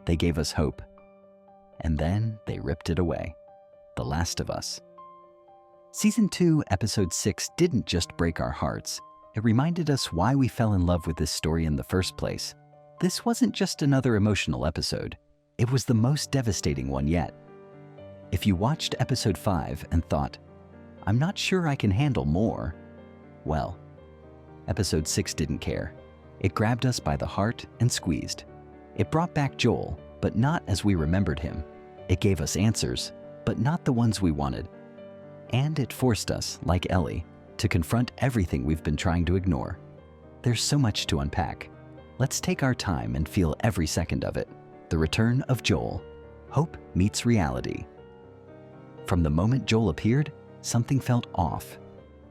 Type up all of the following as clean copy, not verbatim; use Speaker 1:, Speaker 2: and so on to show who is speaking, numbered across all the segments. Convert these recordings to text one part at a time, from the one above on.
Speaker 1: They gave us hope. And then they ripped it away. The Last of Us. Season 2, Episode 6 didn't just break our hearts. It reminded us why we fell in love with this story in the first place. This wasn't just another emotional episode. It was the most devastating one yet. If you watched Episode 5 and thought, "I'm not sure I can handle more," well, Episode 6 didn't care. It grabbed us by the heart and squeezed. It brought back Joel, but not as we remembered him. It gave us answers, but not the ones we wanted. And it forced us, like Ellie, to confront everything we've been trying to ignore. There's so much to unpack. Let's take our time and feel every second of it. The return of Joel. Hope meets reality. From the moment Joel appeared, something felt off.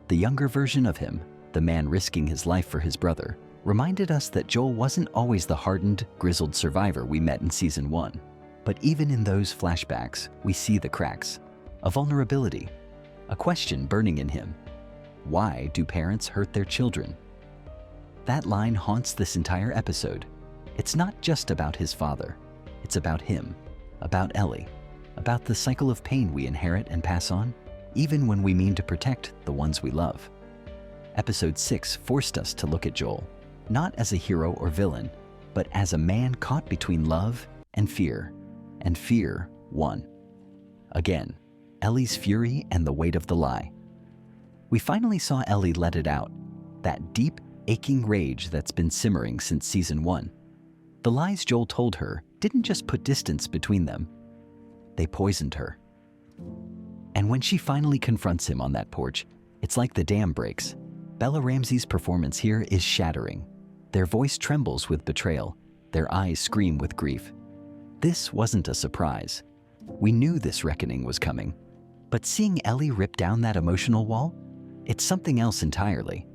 Speaker 1: The younger version of him, the man risking his life for his brother, reminded us that Joel wasn't always the hardened, grizzled survivor we met in Season 1. But even in those flashbacks, we see the cracks, a vulnerability, a question burning in him. Why do parents hurt their children? That line haunts this entire episode. It's not just about his father. It's about him, about Ellie, about the cycle of pain we inherit and pass on, even when we mean to protect the ones we love. Episode 6 forced us to look at Joel, not as a hero or villain, but as a man caught between love and fear won. Again, Ellie's fury and the weight of the lie. We finally saw Ellie let it out, that deep, aching rage that's been simmering since Season 1. The lies Joel told her didn't just put distance between them, they poisoned her. And when she finally confronts him on that porch, it's like the dam breaks. Bella Ramsey's performance here is shattering. Their voice trembles with betrayal, their eyes scream with grief. This wasn't a surprise. We knew this reckoning was coming. But seeing Ellie rip down that emotional wall, it's something else entirely.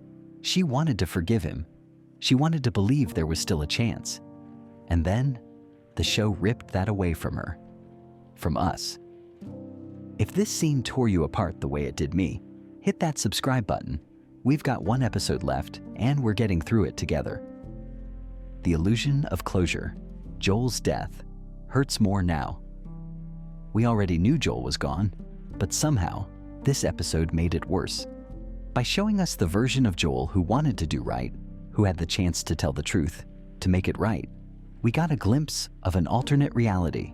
Speaker 1: She wanted to forgive him. She wanted to believe there was still a chance. And then, the show ripped that away from her. From us. If this scene tore you apart the way it did me, hit that subscribe button. We've got one episode left, and we're getting through it together. The illusion of closure, Joel's death, hurts more now. We already knew Joel was gone, but somehow, this episode made it worse. By showing us the version of Joel who wanted to do right, who had the chance to tell the truth, to make it right, we got a glimpse of an alternate reality,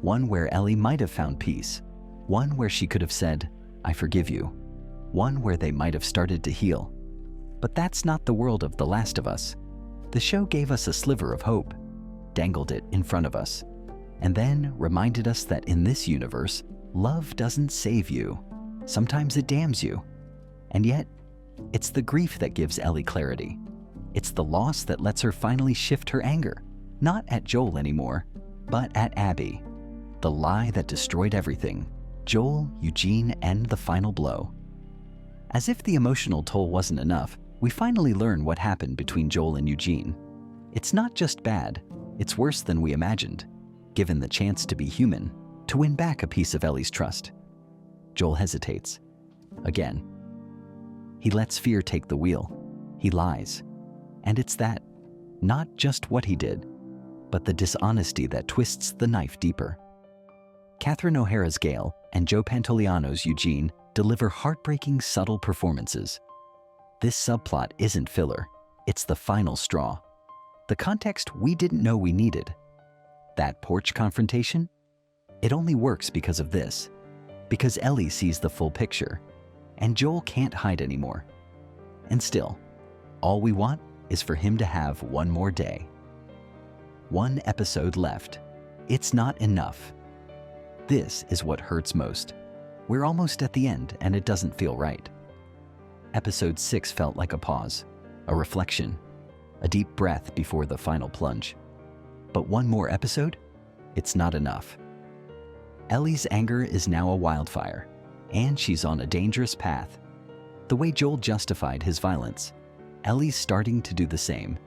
Speaker 1: one where Ellie might have found peace, one where she could have said, "I forgive you," one where they might have started to heal. But that's not the world of The Last of Us. The show gave us a sliver of hope, dangled it in front of us, and then reminded us that in this universe, love doesn't save you. Sometimes it damns you. And yet, it's the grief that gives Ellie clarity. It's the loss that lets her finally shift her anger, not at Joel anymore, but at Abby. The lie that destroyed everything, Joel, Eugene, and the final blow. As if the emotional toll wasn't enough, we finally learn what happened between Joel and Eugene. It's not just bad, it's worse than we imagined. Given the chance to be human, to win back a piece of Ellie's trust. Joel hesitates. Again. He lets fear take the wheel. He lies. And it's that, not just what he did, but the dishonesty that twists the knife deeper. Catherine O'Hara's Gale and Joe Pantoliano's Eugene deliver heartbreaking, subtle performances. This subplot isn't filler, it's the final straw. The context we didn't know we needed. That porch confrontation? It only works because of this. Because Ellie sees the full picture, and Joel can't hide anymore. And still, all we want is for him to have one more day. One episode left. It's not enough. This is what hurts most. We're almost at the end, and it doesn't feel right. Episode 6 felt like a pause, a reflection, a deep breath before the final plunge. But one more episode? It's not enough. Ellie's anger is now a wildfire, and she's on a dangerous path. The way Joel justified his violence, Ellie's starting to do the same,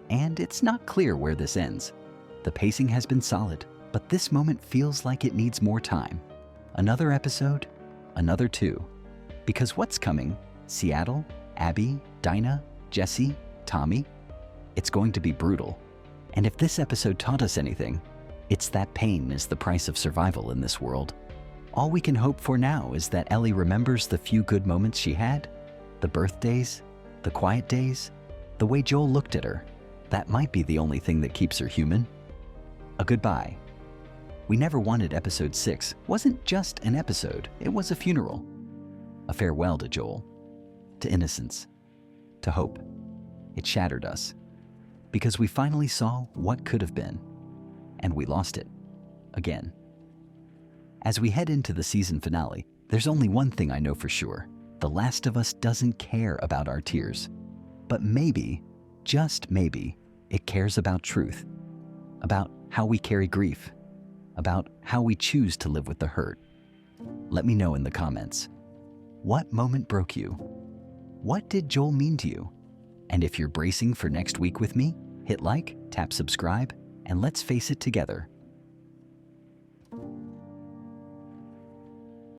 Speaker 1: and it's not clear where this ends. The pacing has been solid, but this moment feels like it needs more time. Another episode, another 2. Because what's coming? Seattle, Abby, Dinah, Jesse, Tommy? It's going to be brutal. And if this episode taught us anything, It's that pain is the price of survival in this world. All we can hope for now is that Ellie remembers the few good moments she had, the birthdays, the quiet days, the way Joel looked at her. That might be the only thing that keeps her human. A goodbye. We Never Wanted episode 6 wasn't just an episode, it was a funeral. A farewell to Joel, to innocence, to hope. It shattered us, because we finally saw what could have been, and we lost it, again. As we head into the season finale, there's only one thing I know for sure. The Last of Us doesn't care about our tears. But maybe, just maybe, it cares about truth, about how we carry grief, about how we choose to live with the hurt. Let me know in the comments. What moment broke you? What did Joel mean to you? And if you're bracing for next week with me, hit like, tap subscribe, and let's face it together.